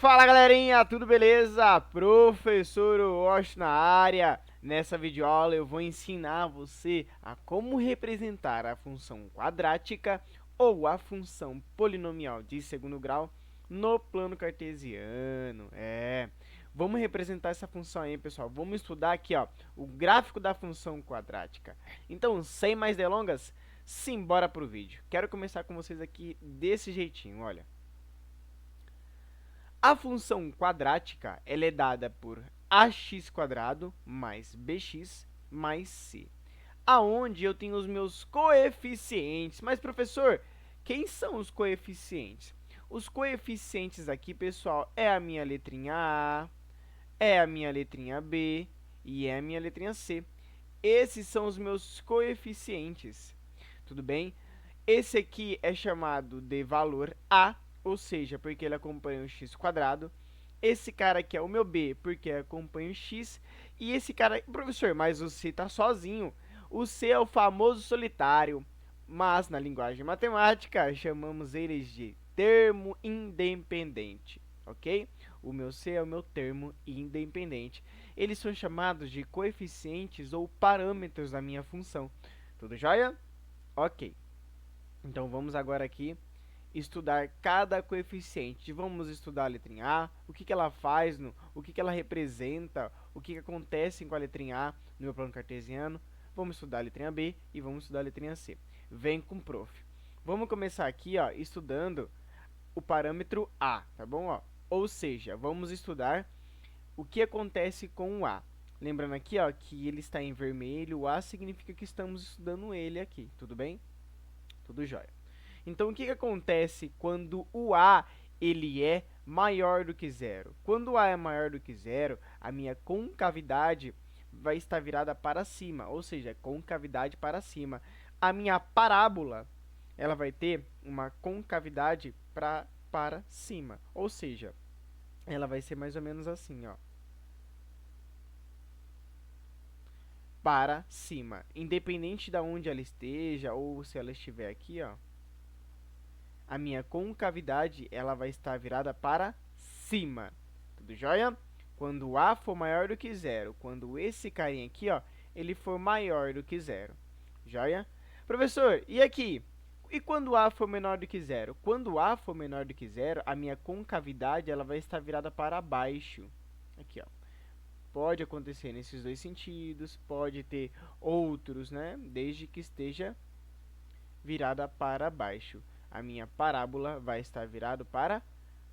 Fala galerinha, tudo beleza? Professor Wash na área. Nessa videoaula eu vou ensinar você a como representar a função quadrática ou a função polinomial de segundo grau no plano cartesiano. Vamos representar essa função aí, pessoal. Vamos estudar aqui, ó, o gráfico da função quadrática. Então, sem mais delongas, simbora pro vídeo. Quero começar com vocês aqui desse jeitinho, olha. A função quadrática ela é dada por ax² mais bx mais c, aonde eu tenho os meus coeficientes. Mas, professor, quem são os coeficientes? Os coeficientes aqui, pessoal, é a minha letrinha A, é a minha letrinha B e é a minha letrinha C. Esses são os meus coeficientes, tudo bem? Esse aqui é chamado de valor A, ou seja, porque ele acompanha o x². Esse cara aqui é o meu B, porque acompanha o x. E esse cara... Professor, mas o C está sozinho. O C é o famoso solitário. Mas, na linguagem matemática, chamamos eles de termo independente, ok? O meu C é o meu termo independente. Eles são chamados de coeficientes ou parâmetros da minha função. Tudo jóia? Ok. Então, vamos agora aqui estudar cada coeficiente. Vamos estudar a letrinha A, o que ela faz, o que ela representa, o que acontece com a letrinha A no meu plano cartesiano. Vamos estudar a letrinha B e vamos estudar a letrinha C. Vem com o prof. Vamos começar aqui, ó, estudando o parâmetro A, tá bom? Ó? Ou seja, vamos estudar o que acontece com o A. Lembrando aqui, ó, que ele está em vermelho, o A significa que estamos estudando ele aqui, tudo bem? Tudo jóia. Então, o que acontece quando o A ele é maior do que zero? Quando o A é maior do que zero, a minha concavidade vai estar virada para cima, ou seja, concavidade para cima. A minha parábola ela vai ter uma concavidade para cima, ou seja, ela vai ser mais ou menos assim, ó. Para cima, independente de onde ela esteja, ou se ela estiver aqui, ó. A minha concavidade ela vai estar virada para cima. Tudo jóia? Quando o A for maior do que zero, quando esse carinha aqui, ó, ele for maior do que zero. Jóia? Professor, e aqui? E quando o A for menor do que zero? Quando o A for menor do que zero, a minha concavidade ela vai estar virada para baixo. Aqui, ó. Pode acontecer nesses dois sentidos, pode ter outros, né? Desde que esteja virada para baixo. A minha parábola vai estar virado para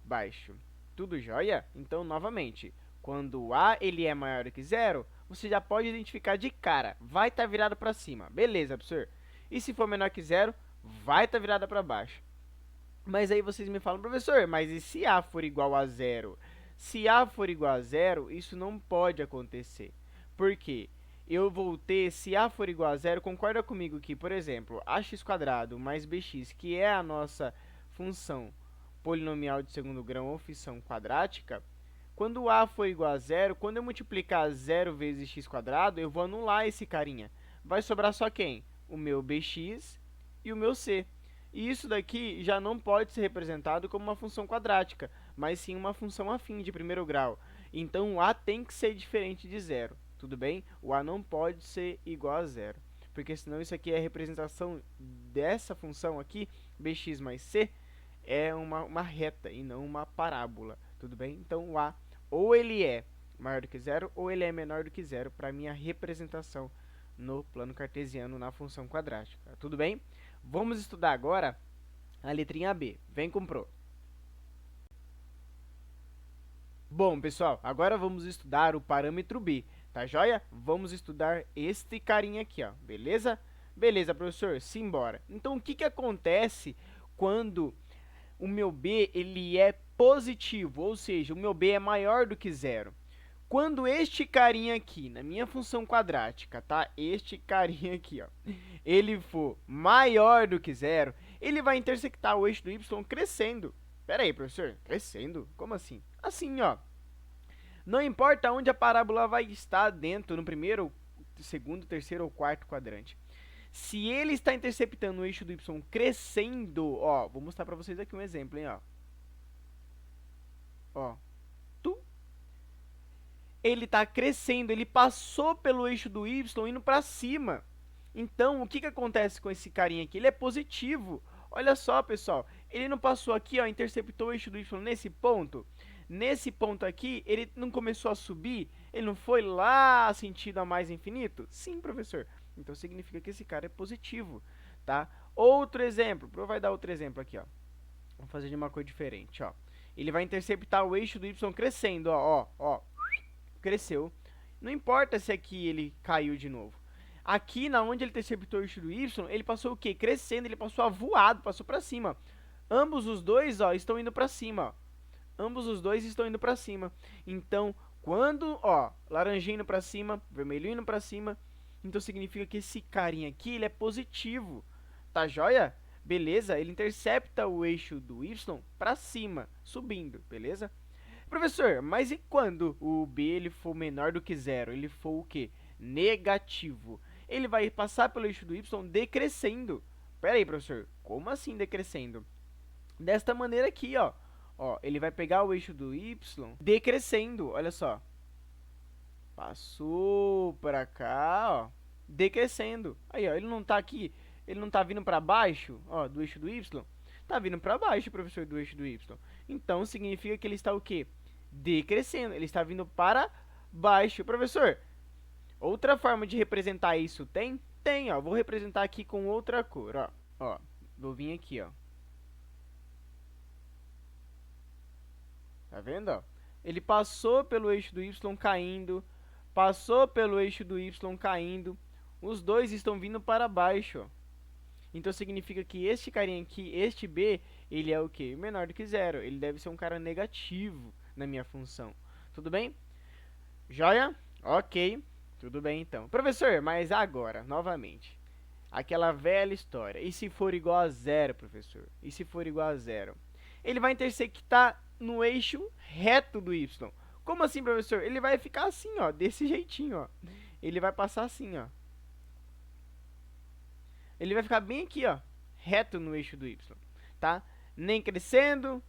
baixo. Tudo jóia? Então, novamente, quando o A ele é maior do que zero, você já pode identificar de cara, vai estar virado para cima. Beleza, professor? E se for menor que zero, vai estar virada para baixo. Mas aí vocês me falam, professor, mas e se A for igual a zero? Se A for igual a zero, isso não pode acontecer. Por quê? Eu vou ter, se A for igual a zero, concorda comigo que, por exemplo, ax² mais bx, que é a nossa função polinomial de segundo grau ou função quadrática, quando A for igual a zero, quando eu multiplicar 0 vezes x², eu vou anular esse carinha. Vai sobrar só quem? O meu bx e o meu c. E isso daqui já não pode ser representado como uma função quadrática, mas sim uma função afim de primeiro grau. Então, o A tem que ser diferente de zero. Tudo bem? O A não pode ser igual a zero, porque senão isso aqui é a representação dessa função aqui, bx mais c, é uma reta e não uma parábola, tudo bem? Então, o A ou ele é maior do que zero ou ele é menor do que zero para a minha representação no plano cartesiano na função quadrática, tudo bem? Vamos estudar agora a letrinha B. Vem com o pro. Bom, pessoal, agora vamos estudar o parâmetro B. Tá joia? Vamos estudar este carinha aqui, ó. Beleza? Beleza, professor? Simbora. Então, o que acontece quando o meu B ele é positivo? Ou seja, o meu B é maior do que zero. Quando este carinha aqui, na minha função quadrática, tá? Este carinha aqui, ó, ele for maior do que zero, ele vai intersectar o eixo do y crescendo. Pera aí, professor, crescendo? Como assim? Assim, ó. Não importa onde a parábola vai estar dentro, no primeiro, segundo, terceiro ou quarto quadrante. Se ele está interceptando o eixo do y crescendo, ó, vou mostrar para vocês aqui um exemplo, hein, ó. Ó, ele está crescendo, ele passou pelo eixo do y indo para cima. Então, o que acontece com esse carinha aqui? Ele é positivo. Olha só, pessoal, ele não passou aqui, ó, interceptou o eixo do y nesse ponto. Nesse ponto aqui, ele não começou a subir? Ele não foi lá sentido a mais infinito? Sim, professor. Então, significa que esse cara é positivo, tá? Outro exemplo, vai dar outro exemplo aqui, ó. Vamos fazer de uma cor diferente, ó. Ele vai interceptar o eixo do y crescendo, ó. Cresceu. Não importa se aqui ele caiu de novo. Aqui, na onde ele interceptou o eixo do y, ele passou o quê? Crescendo, ele passou avoado, passou para cima. Ambos os dois, ó, estão indo para cima, ó. Ambos os dois estão indo para cima. Então, quando, ó, laranjinho indo para cima, vermelhinho indo para cima, então significa que esse carinha aqui, ele é positivo. Tá joia? Beleza? Ele intercepta o eixo do y para cima, subindo, beleza? Professor, mas e quando o b ele for menor do que zero? Ele for o quê? Negativo. Ele vai passar pelo eixo do y decrescendo. Pera aí, professor. Como assim decrescendo? Desta maneira aqui, ó. Ó, ele vai pegar o eixo do y decrescendo. Olha só. Passou pra cá, ó. Decrescendo. Aí, ó. Ele não tá aqui. Ele não tá vindo pra baixo, ó, do eixo do y. Tá vindo pra baixo, professor, do eixo do y. Então, significa que ele está o quê? Decrescendo. Ele está vindo para baixo. Professor, outra forma de representar isso tem? Tem, ó. Vou representar aqui com outra cor, ó. Ó, vou vir aqui, ó. Tá vendo, ó? Ele passou pelo eixo do y caindo, passou pelo eixo do y caindo. Os dois estão vindo para baixo, ó. Então significa que este carinha aqui, este b, ele é o quê? Menor do que zero. Ele deve ser um cara negativo na minha função. Tudo bem? Joia? Ok. Tudo bem, então. Professor, mas agora, novamente, aquela velha história. E se for igual a zero, professor? E se for igual a zero? Ele vai intersectar no eixo reto do y. Como assim, professor? Ele vai ficar assim, ó, desse jeitinho, ó. Ele vai passar assim, ó. Ele vai ficar bem aqui, ó, reto no eixo do y, tá? Nem crescendo,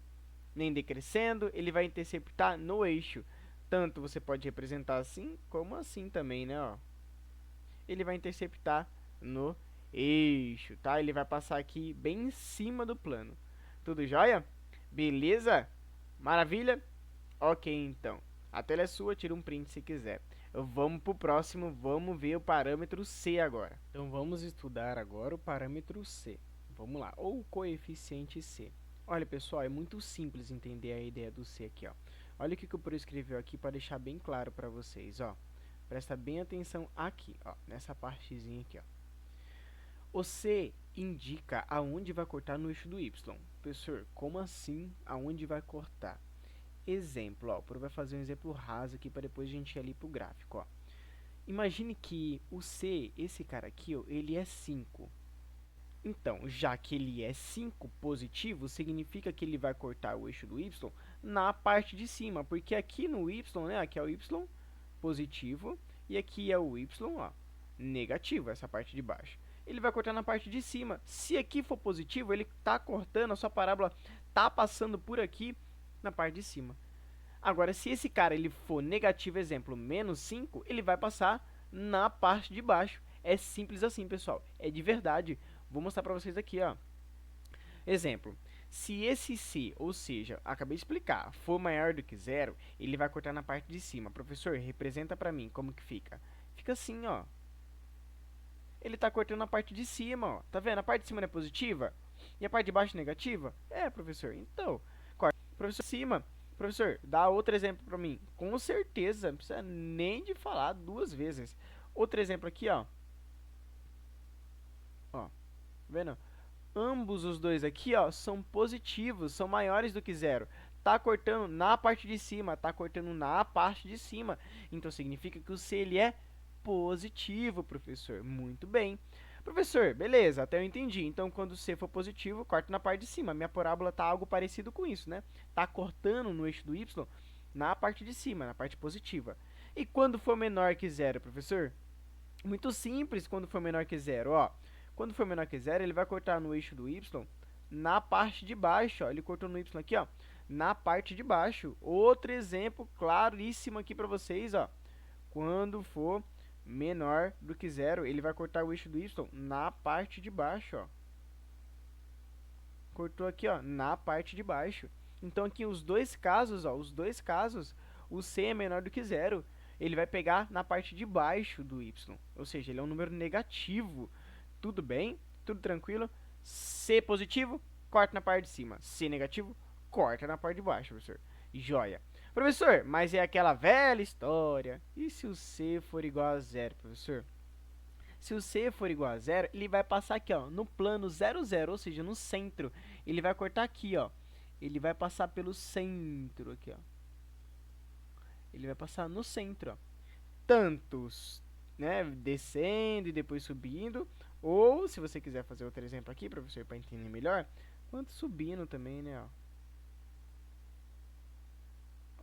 nem decrescendo, ele vai interceptar no eixo. Tanto você pode representar assim, como assim também, né, ó. Ele vai interceptar no eixo, tá? Ele vai passar aqui bem em cima do plano. Tudo jóia? Beleza? Maravilha? Ok, então. A tela é sua, tira um print se quiser. Vamos para o próximo, vamos ver o parâmetro C agora. Então, vamos estudar agora o parâmetro C. Vamos lá, ou o coeficiente C. Olha, pessoal, é muito simples entender a ideia do C aqui, ó. Olha o que o Pro escreveu aqui para deixar bem claro para vocês, ó. Presta bem atenção aqui, ó, nessa partezinha aqui, ó. O C indica aonde vai cortar no eixo do Y. Professor, como assim aonde vai cortar? Exemplo, ó, o Pro vai fazer um exemplo raso aqui para depois a gente ir ali pro gráfico, ó. Imagine que o C, esse cara aqui, ó, ele é 5. Então, já que ele é 5 positivo, significa que ele vai cortar o eixo do y na parte de cima, porque aqui no y, né, aqui é o y positivo e aqui é o y, ó, negativo, essa parte de baixo. Ele vai cortar na parte de cima. Se aqui for positivo, ele está cortando, a sua parábola está passando por aqui na parte de cima. Agora, se esse cara ele for negativo, exemplo, menos 5, ele vai passar na parte de baixo. É simples assim, pessoal. É de verdade. Vou mostrar para vocês aqui, ó. Exemplo, se esse C, ou seja, acabei de explicar, for maior do que zero, ele vai cortar na parte de cima. Professor, representa para mim como que fica. Fica assim, ó. Ele está cortando na parte de cima, ó. Tá vendo? A parte de cima não é positiva e a parte de baixo é negativa? É, professor. Então, corta. Professor, cima. Professor, dá outro exemplo para mim. Com certeza, não precisa nem de falar duas vezes. Outro exemplo aqui, ó. Ó, tá vendo? Ambos os dois aqui, ó, são positivos, são maiores do que zero. Tá cortando na parte de cima, tá cortando na parte de cima. Então, significa que o C, ele é positivo, professor. Muito bem. Professor, beleza, até eu entendi. Então, quando o C for positivo, corta na parte de cima. Minha parábola tá algo parecido com isso, né? Tá cortando no eixo do Y na parte de cima, na parte positiva. E quando for menor que zero, professor? Muito simples quando for menor que zero, ó. Quando for menor que zero, ele vai cortar no eixo do y na parte de baixo, ó. Ele cortou no y aqui, ó, na parte de baixo. Outro exemplo claríssimo aqui para vocês, ó. Quando for menor do que zero, ele vai cortar o eixo do y na parte de baixo, ó. Cortou aqui, ó, na parte de baixo. Então, aqui os dois casos, ó, o c é menor do que zero. Ele vai pegar na parte de baixo do y, ou seja, ele é um número negativo. Tudo bem? Tudo tranquilo? C positivo, corta na parte de cima. C negativo, corta na parte de baixo, professor. Joia. Professor, mas é aquela velha história. E se o c for igual a zero, professor? Se o c for igual a zero, ele vai passar aqui, ó, no plano 0, 0, ou seja, no centro. Ele vai cortar aqui, ó. Ele vai passar pelo centro aqui, ó. Ele vai passar no centro, ó. Tantos, né, descendo e depois subindo. Ou, se você quiser fazer outro exemplo aqui, professor, para entender melhor, quanto subindo também, né,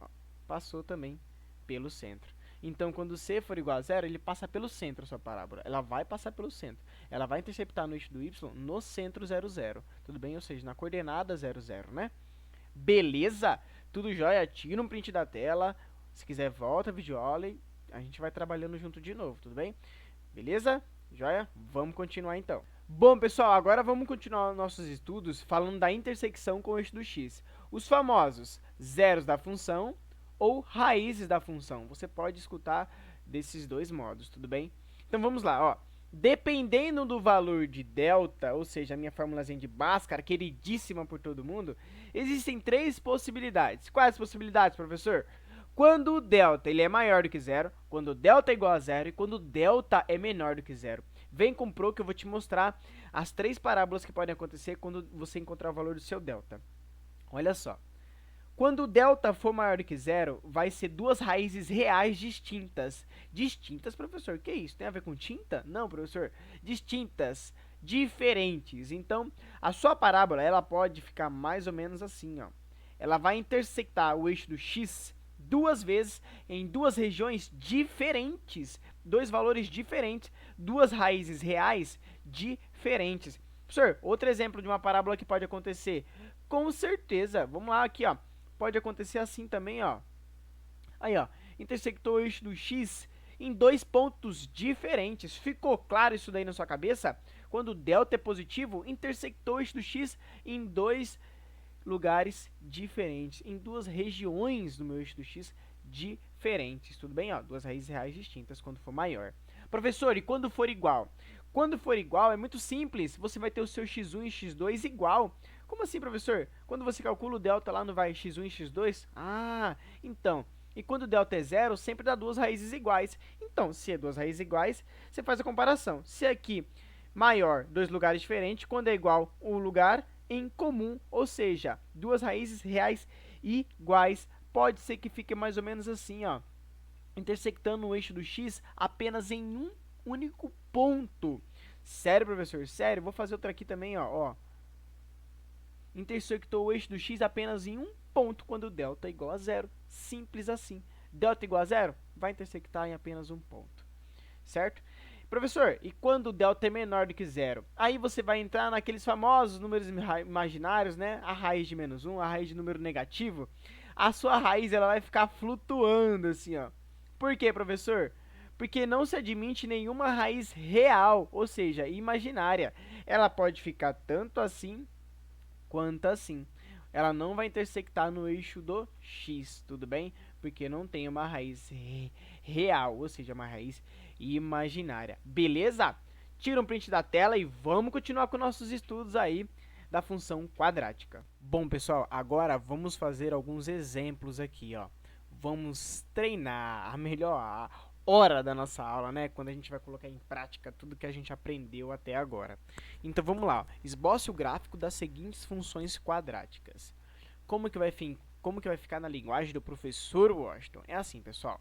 ó. Passou também pelo centro. Então, quando c for igual a zero, ele passa pelo centro a sua parábola. Ela vai passar pelo centro. Ela vai interceptar no eixo do y no centro 0, 0. Tudo bem? Ou seja, na coordenada 0, 0, né? Beleza? Tudo jóia? Tira um print da tela. Se quiser, volta a videoaula e a gente vai trabalhando junto de novo, tudo bem? Beleza? Jóia? Vamos continuar então. Bom, pessoal, agora vamos continuar nossos estudos falando da intersecção com o eixo do x. Os famosos zeros da função ou raízes da função. Você pode escutar desses dois modos, tudo bem? Então, vamos lá, ó. Dependendo do valor de delta, ou seja, a minha formulazinha de Bhaskara, queridíssima por todo mundo, existem três possibilidades. Quais as possibilidades, professor? Quando o delta ele é maior do que zero, quando o delta é igual a zero e quando o delta é menor do que zero. Vem com o Pro que eu vou te mostrar as três parábolas que podem acontecer quando você encontrar o valor do seu delta. Olha só. Quando o delta for maior do que zero, vai ser duas raízes reais distintas. Distintas, professor? O que é isso? Tem a ver com tinta? Não, professor. Distintas, diferentes. Então, a sua parábola ela pode ficar mais ou menos assim, ó. Ela vai intersectar o eixo do x duas vezes em duas regiões diferentes. Dois valores diferentes, duas raízes reais diferentes. Professor, outro exemplo de uma parábola que pode acontecer. Com certeza. Vamos lá aqui, ó. Pode acontecer assim também, ó. Aí, ó. Intersectou o eixo do x em dois pontos diferentes. Ficou claro isso daí na sua cabeça? Quando o delta é positivo, intersectou o eixo do x em dois lugares diferentes, em duas regiões do meu eixo do x diferentes. Tudo bem? Ó, duas raízes reais distintas quando for maior. Professor, e quando for igual? Quando for igual, é muito simples. Você vai ter o seu x1 e x2 igual. Como assim, professor? Quando você calcula o delta lá, não vai x1 e x2? Ah, então. E quando o delta é zero, sempre dá duas raízes iguais. Então, se é duas raízes iguais, você faz a comparação. Se aqui maior, dois lugares diferentes, quando é igual, um lugar em comum, ou seja, duas raízes reais iguais. Pode ser que fique mais ou menos assim, ó, intersectando o eixo do x apenas em um único ponto. Sério, professor? Sério? Vou fazer outra aqui também, ó. Intersectou o eixo do x apenas em um ponto quando o delta é igual a zero. Simples assim. Delta igual a zero? Vai intersectar em apenas um ponto. Certo? Professor, e quando o delta é menor do que zero? Aí você vai entrar naqueles famosos números imaginários, né? A raiz de menos 1, a raiz de número negativo. A sua raiz ela vai ficar flutuando assim, ó. Por quê, professor? Porque não se admite nenhuma raiz real, ou seja, imaginária. Ela pode ficar tanto assim quanto assim. Ela não vai intersectar no eixo do x, tudo bem? Porque não tem uma raiz real, ou seja, uma raiz imaginária. Beleza? Tira um print da tela e vamos continuar com nossos estudos aí da função quadrática. Bom, pessoal, agora vamos fazer alguns exemplos aqui, ó. Vamos treinar a melhor hora da nossa aula, né? Quando a gente vai colocar em prática tudo que a gente aprendeu até agora. Então, vamos lá. Esboce o gráfico das seguintes funções quadráticas. Como que vai ficar na linguagem do professor Washington? É assim, pessoal.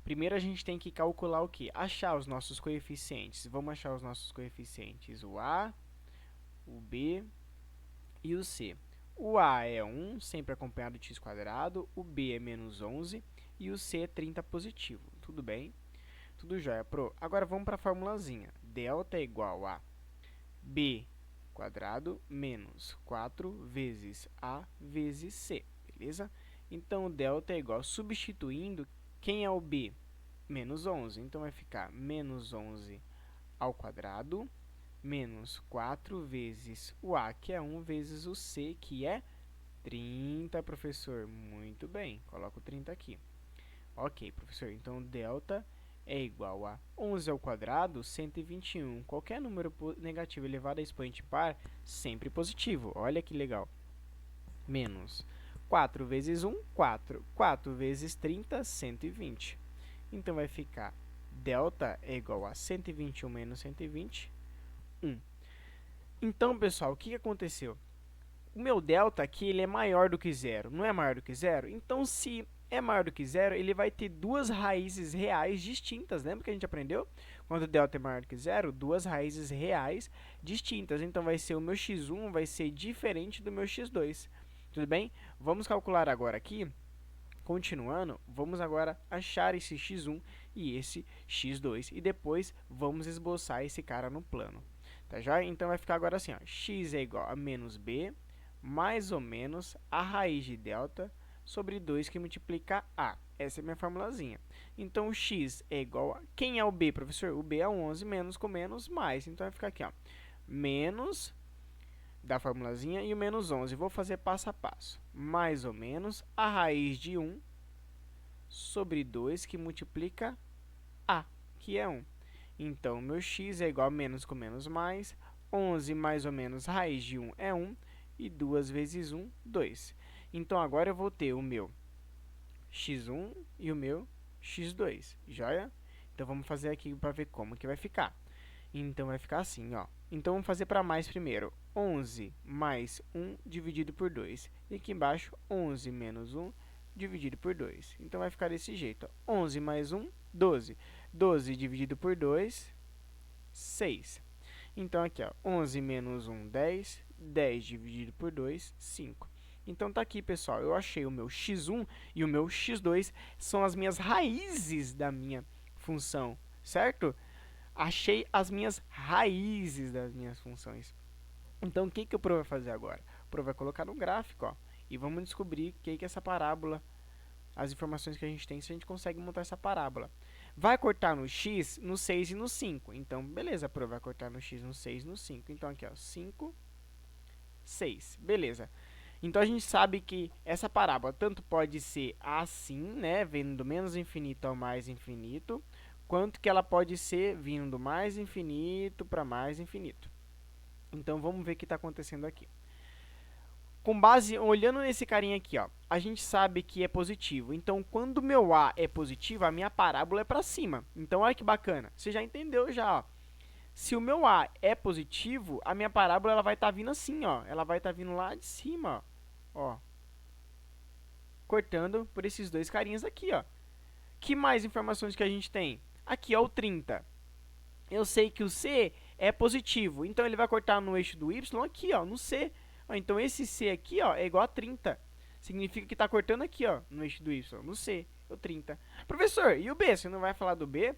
Primeiro, a gente tem que calcular o quê? Achar os nossos coeficientes. Vamos achar os nossos coeficientes. O A, o B e o C. O A é 1, sempre acompanhado de x². O B é menos 11 e o C é 30 positivo. Tudo bem? Tudo jóia, pro. Agora vamos para a formulazinha. Delta é igual a b quadrado menos 4 vezes a vezes c, beleza? Então, o delta é igual, substituindo, quem é o b? Menos 11. Então, vai ficar menos 11 ao quadrado, menos 4 vezes o a, que é 1, vezes o c, que é 30, professor. Muito bem, coloco 30 aqui. Ok, professor, então delta é igual a 11 ao quadrado, 121. Qualquer número negativo elevado a expoente par, sempre positivo. Olha que legal. Menos 4 vezes 1, 4. 4 vezes 30, 120. Então, vai ficar delta é igual a 121 menos 120, 1. Então, pessoal, o que aconteceu? O meu delta aqui ele é maior do que zero, não é maior do que zero? Então, se é maior do que zero, ele vai ter duas raízes reais distintas. Lembra que a gente aprendeu? Quando o delta é maior do que zero, duas raízes reais distintas. Então, vai ser o meu x1 vai ser diferente do meu x2. Tudo bem? Vamos calcular agora aqui. Continuando, vamos agora achar esse x1 e esse x2. E depois, vamos esboçar esse cara no plano. Tá já? Então, vai ficar agora assim, ó, x é igual a menos b, mais ou menos a raiz de delta sobre 2 que multiplica a. Essa é a minha formulazinha. Então, o x é igual a... Quem é o b, professor? O b é 11, menos com menos, mais. Então, vai ficar aqui, ó, menos da formulazinha e o menos 11. Vou fazer passo a passo. Mais ou menos a raiz de 1 sobre 2 que multiplica a, que é 1. Então, meu x é igual a menos com menos mais. 11 mais ou menos raiz de 1 é 1. E 2 vezes 1, 2. Então, agora eu vou ter o meu x1 e o meu x2, joia? Então, vamos fazer aqui para ver como que vai ficar. Então, vai ficar assim, ó. Então, vamos fazer para mais primeiro. 11 mais 1 dividido por 2. E aqui embaixo, 11 menos 1 dividido por 2. Então, vai ficar desse jeito, ó. 11 mais 1, 12. 12 dividido por 2, 6. Então, aqui, ó, 11 menos 1, 10. 10 dividido por 2, 5. Então, tá aqui, pessoal. Eu achei o meu x1 e o meu x2 são as minhas raízes da minha função, certo? Achei as minhas raízes das minhas funções. Então, o que o Pro vai fazer agora? O Pro vai colocar no gráfico, ó, e vamos descobrir o que é essa parábola, as informações que a gente tem, se a gente consegue montar essa parábola. Vai cortar no x, no 6 e no 5. Então, beleza, Pro vai cortar no x, no 6 e no 5. Então, aqui, ó, 5, 6. Beleza. Então, a gente sabe que essa parábola tanto pode ser assim, né, vindo do menos infinito ao mais infinito, quanto que ela pode ser vindo do mais infinito para mais infinito. Então, vamos ver o que está acontecendo aqui. Com base, olhando nesse carinha aqui, ó, a gente sabe que é positivo. Então, quando o meu a é positivo, a minha parábola é para cima. Então, olha que bacana. Você já entendeu já, ó. Se o meu a é positivo, a minha parábola ela vai estar vindo assim, ó. Ela vai estar vindo lá de cima, ó. Cortando por esses dois carinhas aqui, ó. Que mais informações que a gente tem? Aqui, ó, o 30. Eu sei que o C é positivo, então ele vai cortar no eixo do Y aqui, ó, no C. Ó, então, esse C aqui, ó, é igual a 30. Significa que está cortando aqui, ó, no eixo do Y, no C, o 30. Professor, e o B? Você não vai falar do B?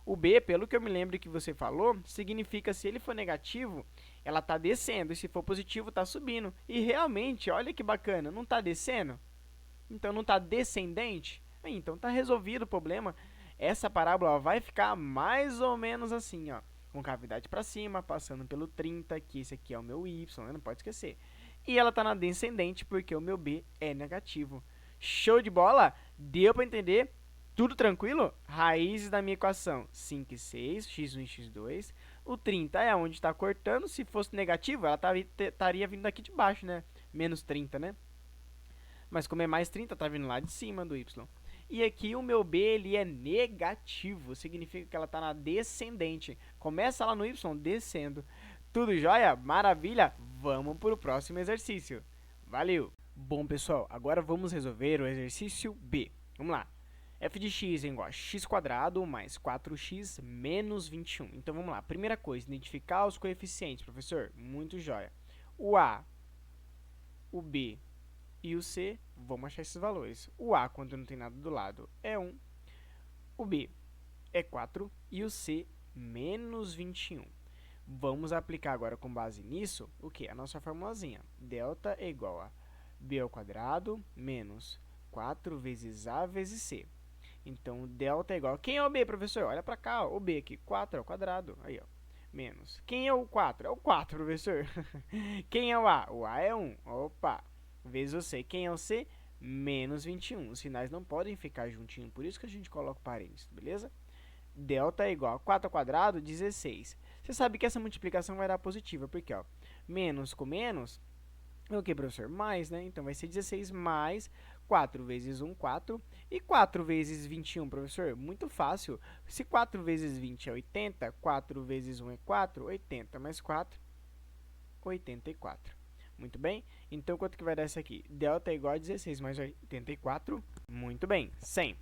O B, pelo que eu me lembro que você falou, significa se ele for negativo, ela está descendo, e se for positivo, está subindo. E realmente, olha que bacana, não está descendo? Então, não está descendente? Então, está resolvido o problema. Essa parábola vai ficar mais ou menos assim, ó, com cavidade para cima, passando pelo 30, que esse aqui é o meu y, né? Não pode esquecer. E ela está na descendente, porque o meu b é negativo. Show de bola? Deu para entender? Tudo tranquilo? Raízes da minha equação, 5 e 6, x1 e x2. O 30 é onde está cortando. Se fosse negativo, ela estaria vindo aqui de baixo, né? Menos 30, né? Mas como é mais 30, está vindo lá de cima do y. E aqui o meu b ele é negativo, significa que ela está na descendente. Começa lá no y descendo. Tudo jóia? Maravilha? Vamos para o próximo exercício. Valeu! Bom, pessoal, agora vamos resolver o exercício B. Vamos lá. F de x é igual a x² mais 4x menos 21. Então, vamos lá. Primeira coisa, identificar os coeficientes, professor. Muito jóia. O A, o B e o C, vamos achar esses valores. O A, quando não tem nada do lado, é 1. O B é 4 e o C, menos 21. Vamos aplicar agora com base nisso, o que? A nossa formulazinha. Delta é igual a b ao quadrado menos 4 vezes a vezes c. Então, delta é igual a... Quem é o b, professor? Olha para cá, ó, o b aqui, 4 ao quadrado. Aí, ó, menos. Quem é o 4? É o 4, professor. Quem é o a? O a é 1. Opa. Vezes o c. Quem é o c? Menos 21. Os sinais não podem ficar juntinhos, por isso que a gente coloca parênteses, beleza? Delta é igual a 4 ao quadrado, 16. Você sabe que essa multiplicação vai dar positiva, porque, ó, menos com menos é o que, professor? Mais, né? Então, vai ser 16 mais 4 vezes 1, 4. E 4 vezes 21, professor? Muito fácil. Se 4 vezes 20 é 80, 4 vezes 1 é 4, 80 mais 4, 84. Muito bem? Então, quanto que vai dar isso aqui? Delta é igual a 16 mais 84. Muito bem, 100.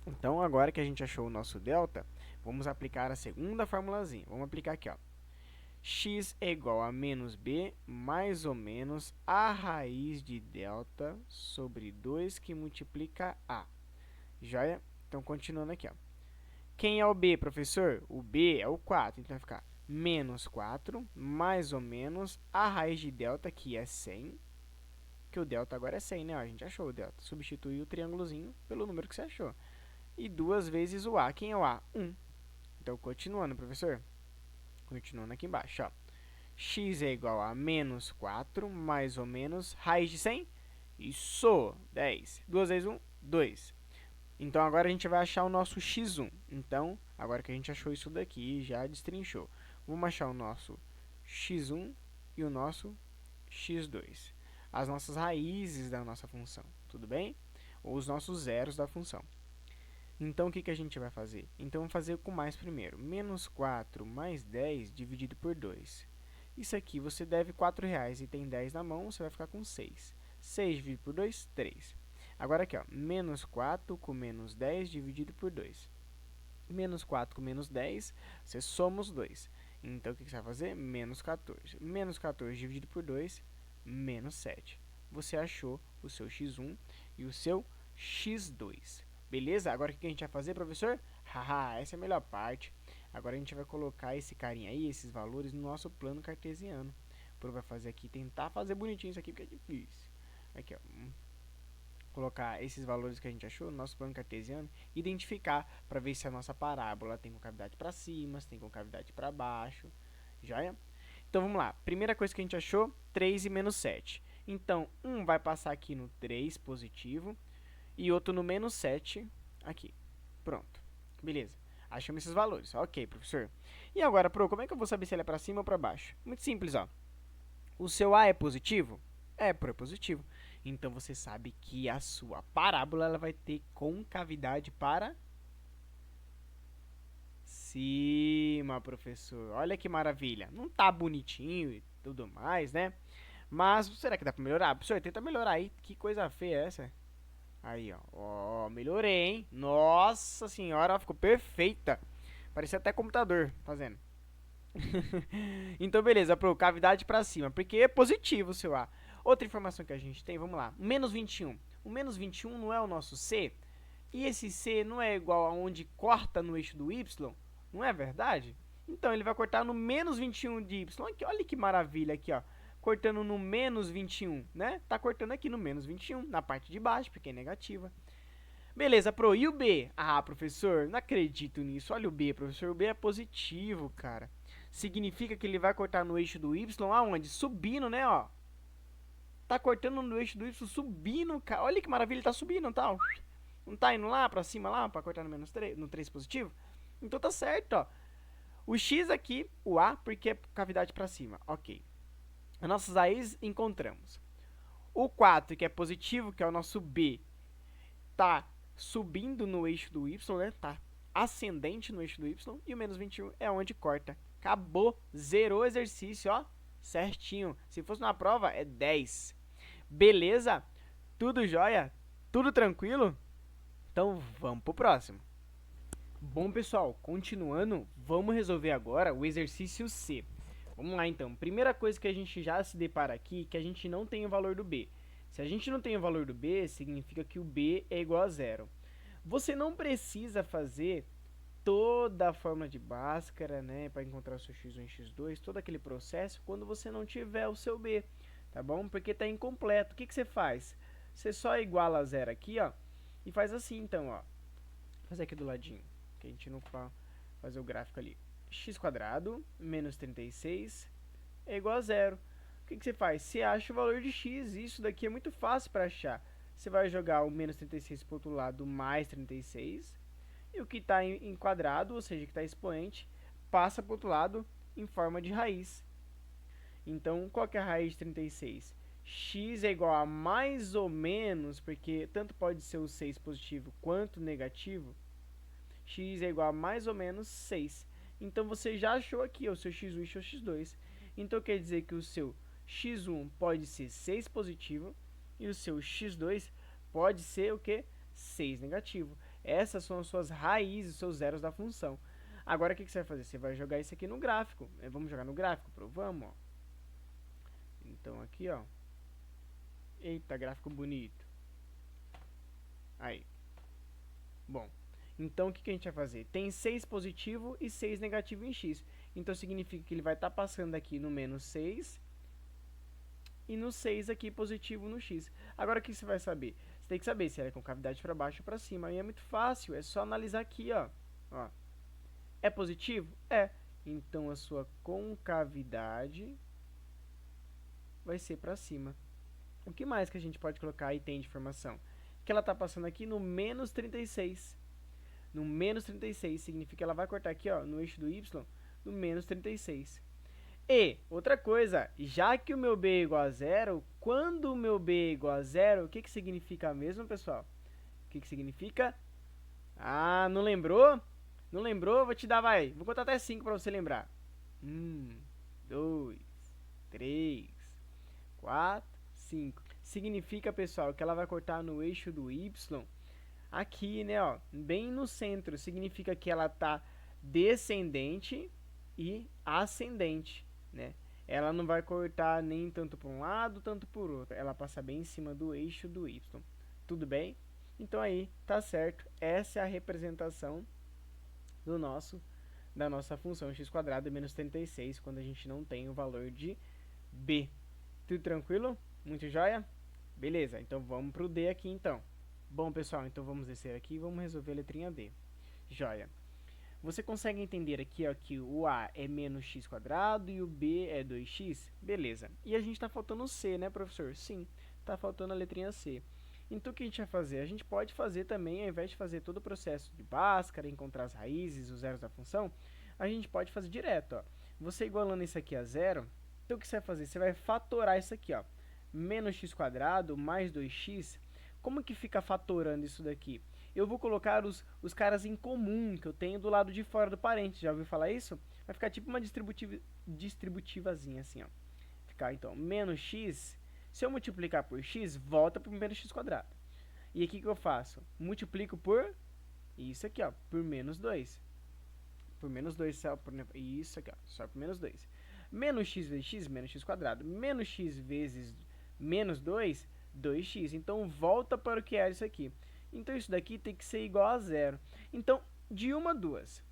Então, agora que a gente achou o nosso delta, vamos aplicar a segunda formulazinha. Vamos aplicar aqui, ó. X é igual a menos b mais ou menos a raiz de delta sobre 2 que multiplica a. Joia? Então, continuando aqui, ó. Quem é o b, professor? O b é o 4, então vai ficar menos 4 mais ou menos a raiz de delta, que é 100, que o delta agora é 100, né? Ó, a gente achou o delta. Substitui o triângulozinho pelo número que você achou. E 2 vezes o a. Quem é o a? 1. Então, continuando, professor. Continuando aqui embaixo, ó. X é igual a menos 4, mais ou menos, raiz de 100? Isso, 10. 2 vezes 1, 2. Então, agora a gente vai achar o nosso x1. Então, agora que a gente achou isso daqui, já destrinchou. Vamos achar o nosso x1 e o nosso x2. As nossas raízes da nossa função, tudo bem? Ou os nossos zeros da função. Então, o que, que a gente vai fazer? Então, vamos fazer com mais primeiro. Menos 4 mais 10 dividido por 2. Isso aqui, você deve R$4 e tem 10 na mão, você vai ficar com 6. 6 dividido por 2, 3. Agora aqui, ó, menos 4 com menos 10 dividido por 2. Menos 4 com menos 10, você soma os 2. Então, o que, que você vai fazer? Menos 14. Menos 14 dividido por 2, menos 7. Você achou o seu x1 e o seu x2. Beleza? Agora o que a gente vai fazer, professor? Haha, essa é a melhor parte. Agora a gente vai colocar esse carinha aí, esses valores, no nosso plano cartesiano. O Pro vai fazer aqui, tentar fazer bonitinho isso aqui, porque é difícil. Aqui, ó. Colocar esses valores que a gente achou no nosso plano cartesiano, identificar para ver se a nossa parábola tem concavidade para cima, se tem concavidade para baixo. Joia? Então, vamos lá. Primeira coisa que a gente achou, 3 e menos 7. Então, um vai passar aqui no 3 positivo e outro no menos 7 aqui. Pronto. Beleza. Achamos esses valores. Ok, professor. E agora, Pro, como é que eu vou saber se ele é para cima ou para baixo? Muito simples, ó. O seu A é positivo? É, Pro, é positivo. Então, você sabe que a sua parábola ela vai ter concavidade para cima, professor. Olha que maravilha. Não tá bonitinho e tudo mais, né? Mas, será que dá para melhorar? Professor, tenta melhorar aí. Que coisa feia é essa? Aí, ó. Ó, melhorei, hein? Nossa senhora, ficou perfeita. Parecia até computador fazendo. Então, beleza, Pro, cavidade para cima, porque é positivo o seu A. Outra informação que a gente tem, vamos lá, menos 21. O menos 21 não é o nosso C? E esse C não é igual a onde corta no eixo do Y? Não é verdade? Então, ele vai cortar no menos 21 de Y. Aqui, olha que maravilha aqui, ó. Cortando no menos 21, né? Tá cortando aqui no menos 21, na parte de baixo, porque é negativa. Beleza, Pro, e o B? Ah, professor, não acredito nisso. Olha o B, professor, o B é positivo, cara. Significa que ele vai cortar no eixo do Y, aonde? Subindo, né, ó. Tá cortando no eixo do Y, subindo, cara. Olha que maravilha, ele tá subindo, não tá? Não tá indo lá, pra cima lá, pra cortar no menos 3, no 3 positivo? Então tá certo, ó. O X aqui, o A, porque é cavidade pra cima, ok. As nossas raízes encontramos. O 4, que é positivo, que é o nosso B, tá subindo no eixo do Y, né? Tá ascendente no eixo do Y. E o menos 21 é onde corta. Acabou, zerou o exercício, ó. Certinho. Se fosse na prova, é 10. Beleza? Tudo jóia? Tudo tranquilo? Então, vamos pro próximo. Bom, pessoal, continuando, vamos resolver agora o exercício C. Vamos lá, então. Primeira coisa que a gente já se depara aqui, que a gente não tem o valor do B. Se a gente não tem o valor do B, significa que o B é igual a zero. Você não precisa fazer toda a fórmula de Bhaskara, né, para encontrar o seu x1 e x2, todo aquele processo, quando você não tiver o seu b, tá bom? Porque está incompleto. O que você faz? Você só iguala a zero aqui, ó, e faz assim, então, ó. Vou fazer aqui do ladinho, que a gente não fazer o gráfico ali. X² menos 36 é igual a zero. O que você faz? Você acha o valor de x. Isso daqui é muito fácil para achar. Você vai jogar o menos 36 para o outro lado, mais 36. E o que está em quadrado, ou seja, que está expoente, passa para o outro lado em forma de raiz. Então, qual que é a raiz de 36? X é igual a mais ou menos, porque tanto pode ser o 6 positivo quanto negativo. X é igual a mais ou menos 6. Então, você já achou aqui o seu x1 e o seu x2. Então, quer dizer que o seu x1 pode ser 6 positivo e o seu x2 pode ser o que? 6 negativo. Essas são as suas raízes, os seus zeros da função. Agora, o que você vai fazer? Você vai jogar isso aqui no gráfico. Vamos jogar no gráfico? Provamos, ó. Então, aqui, ó. Eita, gráfico bonito. Aí. Bom, então o que a gente vai fazer? Tem 6 positivo e 6 negativo em x. Então, significa que ele vai estar passando aqui no menos 6 e no 6 aqui positivo no x. Agora, o que você vai saber? Você tem que saber se ela é com cavidade para baixo ou para cima. E é muito fácil, é só analisar aqui, ó. É positivo? É. Então, a sua concavidade vai ser para cima. O que mais que a gente pode colocar aí tem de informação? Que ela está passando aqui no menos 36. No menos 36 significa que ela vai cortar aqui, ó, no eixo do y, no menos 36. E, outra coisa, já que o meu b é igual a zero, quando o meu b é igual a zero, o que significa mesmo, pessoal? O que significa? Ah, não lembrou? Não lembrou? Vou te dar, vai. Vou contar até 5 para você lembrar. 1, 2, 3, 4, 5. Significa, pessoal, que ela vai cortar no eixo do y aqui, né, ó, bem no centro. Significa que ela tá descendente e ascendente, né? Ela não vai cortar nem tanto para um lado, tanto por outro. Ela passa bem em cima do eixo do y. Tudo bem? Então aí, tá certo. Essa é a representação da nossa função x² menos 36, quando a gente não tem o valor de b. Tudo tranquilo? Muito joia? Beleza, então vamos pro D aqui então. Bom, pessoal, então vamos descer aqui e vamos resolver a letrinha D. Joia. Você consegue entender aqui, ó, que o A é menos x² e o B é 2x? Beleza. E a gente está faltando o C, né, professor? Sim, está faltando a letrinha C. Então, o que a gente vai fazer? A gente pode fazer também, ao invés de fazer todo o processo de Bhaskara, encontrar as raízes, os zeros da função, a gente pode fazer direto, ó. Você igualando isso aqui a zero, então o que você vai fazer? Você vai fatorar isso aqui, ó. Menos x² mais 2x. Como que fica fatorando isso daqui? Eu vou colocar os caras em comum que eu tenho do lado de fora do parente. Já ouviu falar isso? Vai ficar tipo uma distributivazinha assim, ó. Ficar então menos x. Se eu multiplicar por x, volta para o menos x². E aqui que eu faço? Multiplico por isso aqui, ó, por menos 2. Por menos 2, só por isso aqui, ó, só por menos 2. Menos x vezes x, menos x². Menos x vezes menos 2, 2x. Então, volta para o que era isso aqui. Então, isso daqui tem que ser igual a zero. Então, de uma a duas.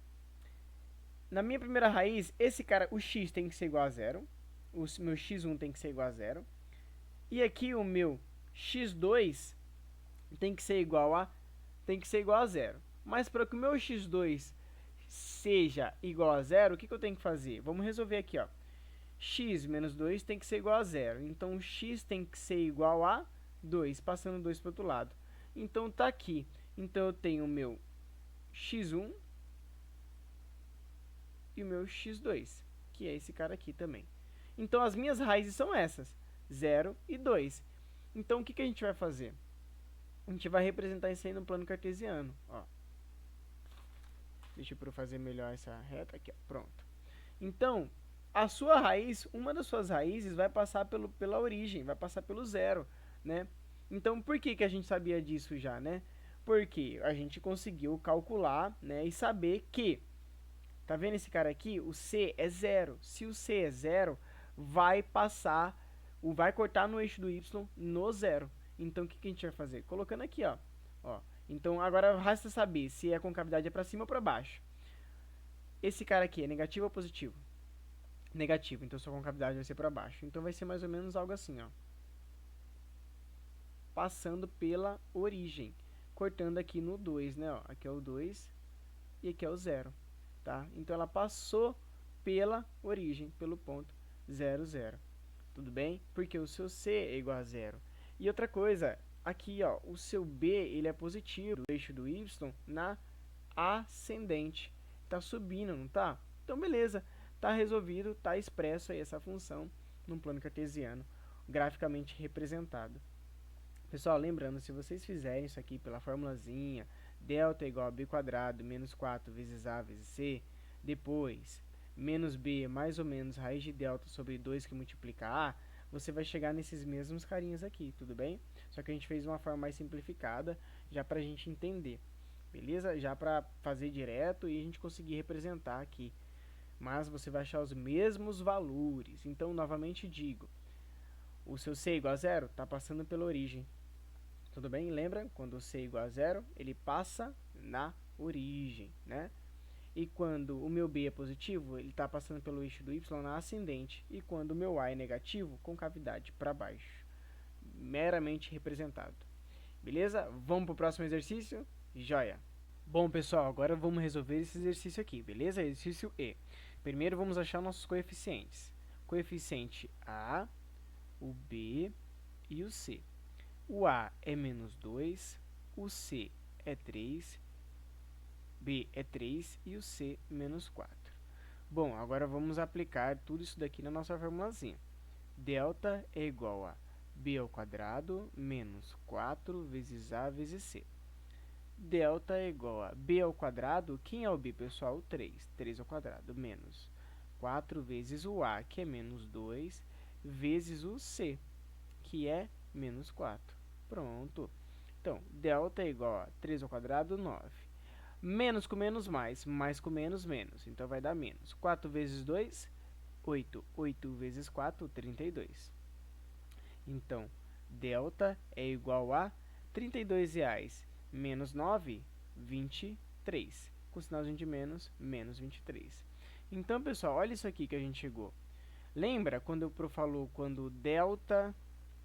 Na minha primeira raiz, esse cara, o x tem que ser igual a zero. O meu x1 tem que ser igual a zero. E aqui o meu x2 tem que ser igual a zero. Mas para que o meu x2 seja igual a zero, o que eu tenho que fazer? Vamos resolver aqui, ó. X menos 2 tem que ser igual a zero. Então, x tem que ser igual a 2, passando 2 para o outro lado. Então, tá aqui. Então, eu tenho o meu x1 e o meu x2, que é esse cara aqui também. Então, as minhas raízes são essas, 0 e 2. Então, o que a gente vai fazer? A gente vai representar isso aí no plano cartesiano, ó. Deixa eu fazer melhor essa reta aqui, ó. Pronto. Então, a sua raiz, uma das suas raízes vai passar pela origem, vai passar pelo zero, né? Então, por que a gente sabia disso já, né? Porque a gente conseguiu calcular, né, e saber que, tá vendo esse cara aqui? O C é zero. Se o C é zero, vai cortar no eixo do Y no zero. Então, o que a gente vai fazer? Colocando aqui, ó. Então, agora resta saber se a concavidade é para cima ou para baixo. Esse cara aqui é negativo ou positivo? Negativo, então sua concavidade vai ser para baixo. Então vai ser mais ou menos algo assim, ó. Passando pela origem. Cortando aqui no 2, né? Ó. Aqui é o 2 e aqui é o 0. Tá? Então ela passou pela origem, pelo ponto 0, 0. Tudo bem? Porque o seu C é igual a 0. E outra coisa, aqui ó, o seu B ele é positivo, o eixo do Y na ascendente. Tá subindo, não tá? Então beleza, tá resolvido, tá expresso aí essa função num plano cartesiano, graficamente representado. Pessoal, lembrando, se vocês fizerem isso aqui pela formulazinha, delta é igual a b quadrado menos 4 vezes a vezes c, depois menos b mais ou menos raiz de delta sobre 2 que multiplica a, você vai chegar nesses mesmos carinhas aqui, tudo bem? Só que a gente fez de uma forma mais simplificada, já para a gente entender, beleza? Já para fazer direto e a gente conseguir representar aqui. Mas você vai achar os mesmos valores. Então, novamente digo, o seu c é igual a 0 está passando pela origem. Tudo bem? Lembra? Quando o c é igual a 0, ele passa na origem, né? E quando o meu b é positivo, ele está passando pelo eixo do y na ascendente. E quando o meu a é negativo, concavidade para baixo. Meramente representado. Beleza? Vamos para o próximo exercício? Joia! Bom, pessoal, agora vamos resolver esse exercício aqui, beleza? Exercício E. Primeiro vamos achar nossos coeficientes. Coeficiente A, o B e o C. O A é menos 2, o C é 3, B é 3 e o C menos 4. Bom, agora vamos aplicar tudo isso daqui na nossa formulazinha. Delta é igual a B ao quadrado menos 4 vezes A vezes C. Delta é igual a B ao quadrado, quem é o B, pessoal? O 3. 3 ao quadrado menos 4 vezes o A, que é menos 2, vezes o C, que é menos 4. Pronto. Então, delta é igual a 3 ao quadrado, 9. Menos com menos, mais com menos, menos. Então, vai dar menos. 4 vezes 2, 8. 8 vezes 4, 32. Então, delta é igual a R$32 menos 9, 23. Com sinalzinho de menos, menos 23. Então, pessoal, olha isso aqui que a gente chegou. Lembra quando eu falou quando delta...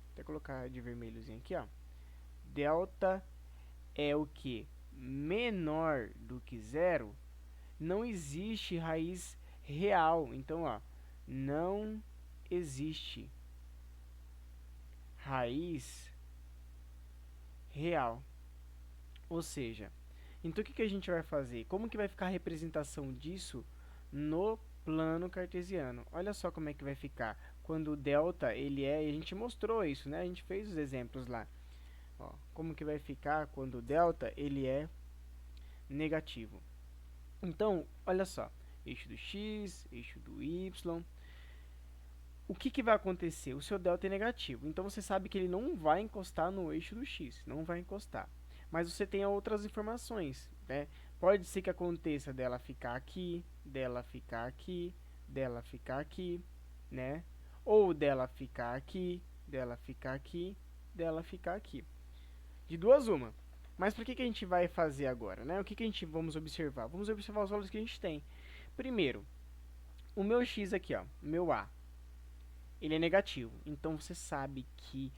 Vou até colocar de vermelhozinho aqui, ó. Delta é o que? Menor do que zero. Não existe raiz real. Então, ó, não existe raiz real. Ou seja, então o que a gente vai fazer? Como que vai ficar a representação disso no plano cartesiano? Olha só como é que vai ficar. Quando o delta, ele é... A gente mostrou isso, né? A gente fez os exemplos lá. Ó, como que vai ficar quando o delta, ele é negativo. Então, olha só. Eixo do x, eixo do y. O que vai acontecer? O seu delta é negativo. Então, você sabe que ele não vai encostar no eixo do x. Não vai encostar. Mas você tem outras informações, né? Pode ser que aconteça dela ficar aqui, dela ficar aqui, dela ficar aqui, né? Ou dela ficar aqui, dela ficar aqui, dela ficar aqui. De duas uma. Mas por que a gente vai fazer agora, né? O que a gente vamos observar? Vamos observar os valores que a gente tem. Primeiro, o meu x aqui, ó, meu a, ele é negativo. Então, você sabe que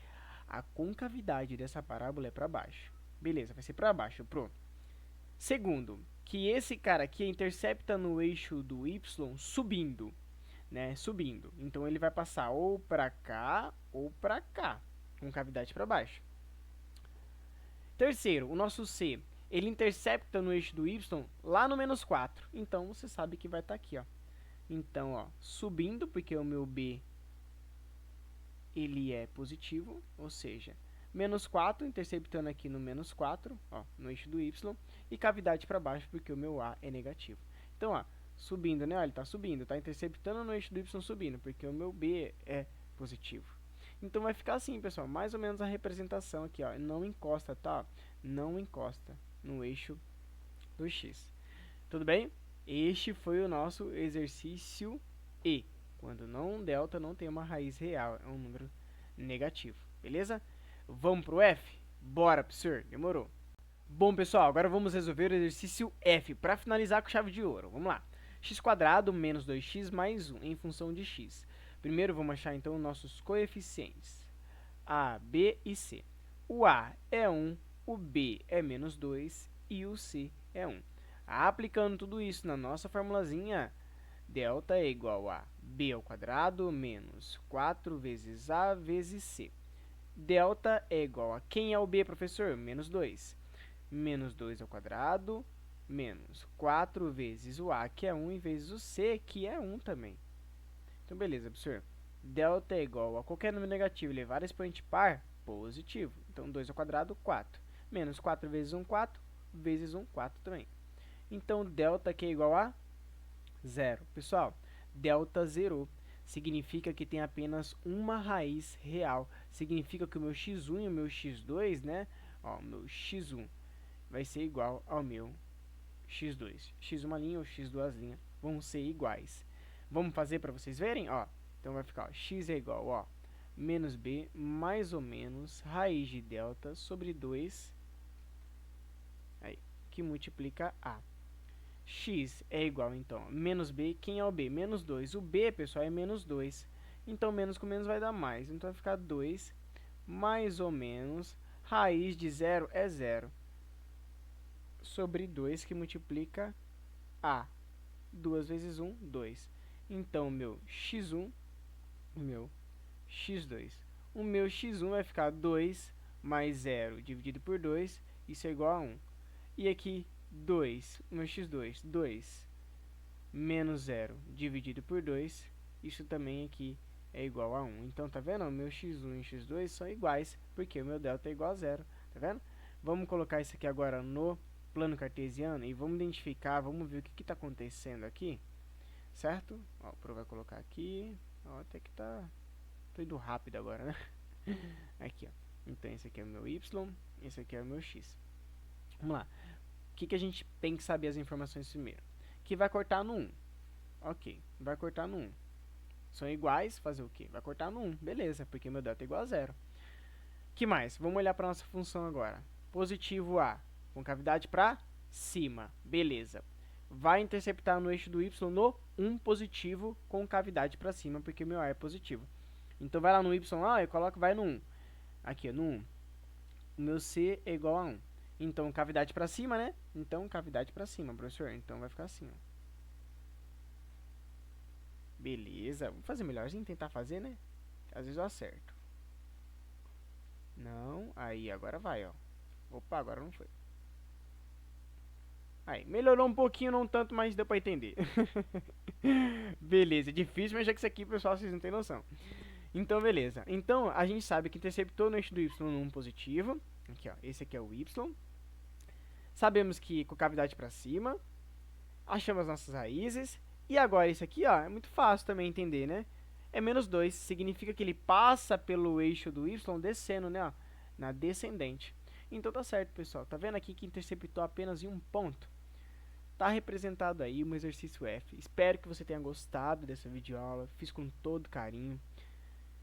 a concavidade dessa parábola é para baixo. Beleza, vai ser para baixo, pronto. Segundo, que esse cara aqui intercepta no eixo do y subindo, né? Subindo. Então, ele vai passar ou para cá ou para cá, concavidade para baixo. Terceiro, o nosso C, ele intercepta no eixo do y lá no menos 4. Então, você sabe que vai estar aqui, ó. Então, ó, subindo, porque o meu B ele é positivo, ou seja, menos 4, interceptando aqui no menos 4, ó, no eixo do y, e cavidade para baixo, porque o meu A é negativo. Então, ó, subindo, né? Ó, ele está subindo, está interceptando no eixo do y subindo, porque o meu B é positivo. Então, vai ficar assim, pessoal, mais ou menos a representação aqui, ó, não encosta, tá? Não encosta no eixo do x. Tudo bem? Este foi o nosso exercício E. Quando delta não tem uma raiz real, é um número negativo, beleza? Vamos pro F? Bora, professor, demorou. Bom, pessoal, agora vamos resolver o exercício F, para finalizar com chave de ouro. Vamos lá. x² menos 2x mais 1 em função de x. Primeiro vamos achar então nossos coeficientes, a, b e c. O a é 1, o b é menos 2 e o c é 1. Aplicando tudo isso na nossa formulazinha, delta é igual a b² menos 4 vezes a vezes c. Delta é igual a, quem é o b, professor? Menos 2. Menos 2² menos 4 vezes o a, que é 1, e vezes o c, que é 1 também. Então, beleza, professor. Delta é igual a qualquer número negativo levar a expoente par, positivo. Então, 2², 4. Menos 4 vezes 1, 4. Vezes 1, 4 também. Então, delta aqui é igual a 0. Pessoal, delta zerou. Significa que tem apenas uma raiz real. Significa que o meu x1 e o meu x2, né? Ó, o meu x1 vai ser igual ao meu x2. x1 linha ou x2 linha vão ser iguais. Vamos fazer para vocês verem? Ó, então vai ficar, ó, x é igual a menos b mais ou menos raiz de delta sobre 2, aí, que multiplica a. X é igual, então, a menos b. Quem é o b? Menos 2. O b, pessoal, é menos 2. Então, menos com menos vai dar mais. Então, vai ficar 2 mais ou menos raiz de 0 é 0 sobre 2, que multiplica a. 2 vezes 1, 2. Então, meu x1, meu x2. O meu x1 vai ficar 2 mais 0 dividido por 2. Isso é igual a 1. E aqui, 2, meu x2, 2 menos 0 dividido por 2. Isso também aqui é igual a 1. Então, tá vendo? O meu x1 e x2 são iguais, porque o meu delta é igual a 0. Tá vendo? Vamos colocar isso aqui agora no plano cartesiano e vamos identificar, vamos ver o que está acontecendo aqui, certo? Ó, o Pro vai colocar aqui, ó, até que tá, tô indo rápido agora, né? Aqui, ó. Então, esse aqui é o meu y, esse aqui é o meu x. Vamos lá. O que a gente tem que saber as informações primeiro? Que vai cortar no 1. Ok, vai cortar no 1. São iguais, fazer o quê? Vai cortar no 1, beleza, porque meu delta é igual a 0. Que mais? Vamos olhar para nossa função agora. Positivo a, com cavidade para cima, beleza. Vai interceptar no eixo do y no 1 positivo com cavidade para cima, porque meu a é positivo. Então, vai lá no y lá e coloca, vai no 1. Aqui, no 1. O meu c é igual a 1. Então, cavidade para cima, né? Então, cavidade para cima, professor. Então, vai ficar assim, ó. Beleza. Vou fazer melhorzinho, tentar fazer, né? Às vezes eu acerto. Não. Aí, agora vai, ó. Opa, agora não foi. Aí, melhorou um pouquinho, não tanto, mas deu pra entender. Beleza. Difícil, mas já que isso aqui, pessoal, vocês não têm noção. Então, beleza. Então, a gente sabe que interceptou no eixo do y no 1 positivo. Aqui, ó. Esse aqui é o y. Sabemos que com cavidade para cima. Achamos as nossas raízes. E agora, isso aqui, ó, é muito fácil também entender, né? É menos 2. Significa que ele passa pelo eixo do y descendo, né? Ó, na descendente. Então, tá certo, pessoal. Tá vendo aqui que interceptou apenas em um ponto? Tá representado aí um exercício F. Espero que você tenha gostado dessa videoaula. Fiz com todo carinho,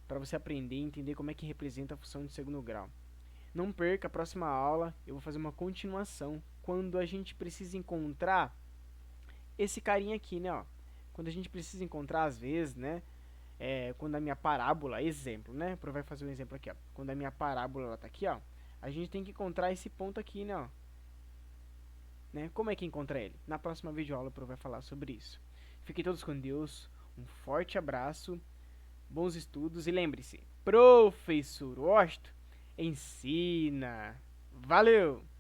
para você aprender e entender como é que representa a função de segundo grau. Não perca a próxima aula, eu vou fazer uma continuação, quando a gente precisa encontrar esse carinha aqui, né, ó. Quando a gente precisa encontrar, às vezes, né, quando a minha parábola, exemplo, né, Pro vai fazer um exemplo aqui, ó. Quando a minha parábola ela tá aqui, ó, a gente tem que encontrar esse ponto aqui, né, ó. Né? Como é que encontra ele? Na próxima videoaula o Pro vai falar sobre isso. Fiquem todos com Deus, um forte abraço, bons estudos e lembre-se, professor Washington ensina. Valeu!